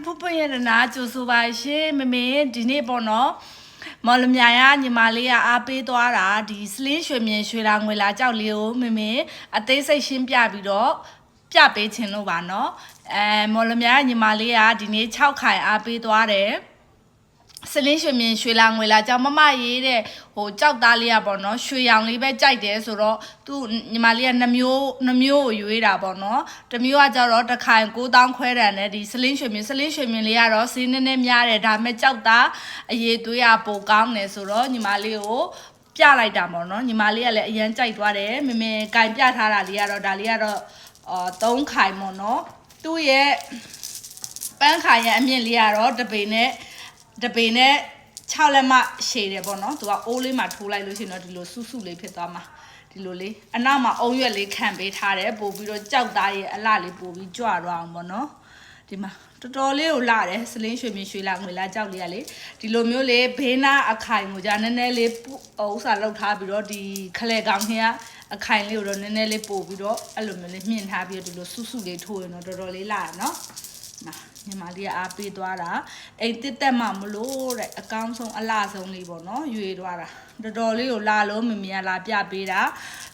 ဖူးပွင့်ရတနာကြိုဆိုပါရှင်မမေဒီနေ့ပေါ့နော်မော်လမြိုင်ကညီမလေးကအားပေးသွားတာဒီစလင်းရွှေမြင်ရွှေလာငွေလာကြောက်လေးကိုမမေအသေးစိတ်ရှင်းပြပြီးတော့ပြပေးခြင်းလို့ပါနော်မော်လမြိုင်ကညီမလေးကဒီနေ့6ခိုင်အားပေးသွားတယ်စလင်းရွှေမြင်ရွှေလာငွေလာကြောင့်မမရေးတဲ့ဟိုကြောက်သားလေးอ่ะပေါ့နော်ရွှေရောင်လေးပဲကြိုက်တယ်ဆိုတော့သူညီမလေးကနှမျိုးကိုရွေးတာပေါ့နော်တစ်မျိုးကကြတော့တစ်ခိုင်9000ခွဲတန်နဲ့ဒီစလင်းရွှေမြင်လေးကတော့ဈေးနည်းနည်းများတယ်ဒါပေမဲ့ကြောက်သားအရေးသွေးရပိုကောင်းတယ်ဆိုတော့ညီမလေးကိုပြလိုက်တာပေါ့နော်ညီမလေးကလည်းအရန်ကြိုက်သွားတယ်မမေကင်ပြထားတာလေးကတော့ဒါလေးကတော့3ခိုင်ပေါ့နော်သူ့ရဲ့ပန်းခိုင်ရဲ့အမြင့်လေးကတော့တပေနဲ့6လက်မရှည်တယ်ပေါ့နော်သူကအိုးလေးမှာထိုးလိုက်လို့ရှိရင်တော့ဒီလိုစုလေးဖြစ်သွားမှာဒီလိုလေးအနောက်မှာအုံရွက်လေးခံပေးထားတယ်ပို့ပြီးတော့ကြောက်သားရဲ့အလှလေးပို့ပြီးကြွသွားအောင်ပေါ့နော်ဒီမှာတော်တော်လေးကိုလှတယ်စလင်းရွှေမြင်ရွှေလာငွေလာကြောက်လေးကလေဒီလိုမျိုးလေးဘေးနာအခိုင်ကိုじゃနည်းနည်းလေးဥစားလောက်ထားပြီးတော့ဒီခလဲကောင်ကြီးကအခိုင်လေးကိုတော့နည်းနည်းလေးပို့ပြီးတော့အဲ့လိုမျိုးလေးမြင့်ထားပြီးတော့ဒီလိုစုလေးထိုးရင်တော့တော်တော်လေးလှရနော်ညီမလေးကအားပေးသွားတာအိမ်တစ်တက်မှမလို့တဲ့အကောင်းဆုံးအလှဆုံးလေးပေါ့နော်ရွေသွားတာတော်တော်လေးကိုလာလို့မမြင်လာပြပေးတာ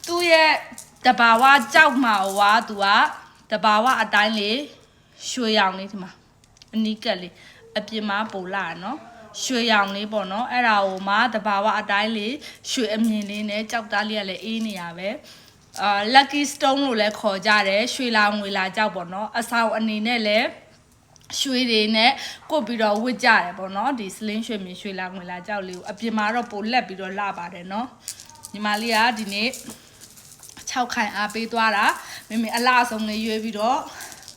သူ့ရဲ့တဘာဝကြောက်မှာဝါသူကတဘာဝအတိုင်းလေးရွှေရောင်လေးဒီမှာအနီးကက်လေးအပြင်မှာပိုလာနော်ရွှေရောင်လေးပေါ့နော်အဲ့ဒါကိုမှတဘာဝအတိုင်းလေးရွှေအမြင်လေးနဲ့ကြောက်သားလေးကလည်းအေးနေရပဲlucky stone လို့လည်းခေါ်ကြတယ်ရွှေလာငွေလာကြောက်ပေါ့နော်အဆောင်အနေနဲ့လည်းရွှေတွေနဲ့ကိုပြီးတော့ဝစ်ကြတယ်ပေါ့နော်ဒီစလင်းရွှေမြင်ရွှေလာငွေလာကြောက်လေးကိုအပြင်မှာတော့ပိုလက်ပြီးတော့လှပါတယ်နော်ညီမလေးကဒီနေ့6ခိုင်အားပေးသွားတာမမေအလှဆုံးလေးရွေးပြီးတော့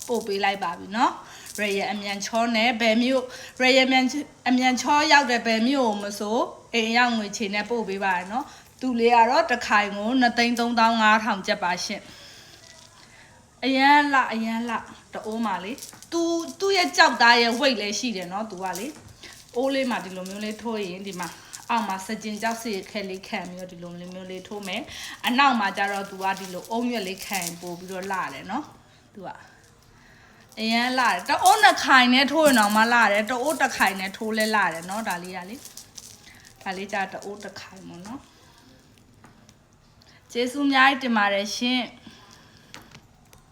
ပို့ပေးလိုက်ပါပြီနော်ရရအမြန်ချောနဲ့ဘယ်မျိုးရရအမြန်ချောရောက်တဲ့ဘယ်မျိုးကိုမဆိုအိမ်ရောက်ငွေချေနဲ့ပို့ပေးပါရနော်သူလေးကတော့တစ်ခိုင်ကို2,3500ကျပ်ပါရှင့်အရန်လှတအိုးမှာလေသူ့ရဲ့ကြောက်သားရဲ့ weight လည်းရှိတယ်နော်သူကလေအိုးလေးမှာဒီလိုမျိုးလေးထိုးရင်ဒီမှာအောက်မှာစကြင်ကြောက်စီခဲလေးခံပြီးတော့ဒီလိုမျိုးလေးထိုးမယ်အနောက်မှာကျတော့သူကဒီလိုအုံရွက်လေးခံပို့ပြီးတော့လှတယ်နော်သူကအရန်လှတယ်တအိုးနှစ်ခိုင်နဲ့ထိုးရင်တော့မှလှတယ်တအိုးတစ်ခိုင်နဲ့ထိုးလဲလှတယ်နော်ဒါလေးကလေဒါလေးကျတအိုးတစ်ခိုင်ပေါ့နော်ကျေးဇူးအများကြီးတင်ပါတယ်ရှင်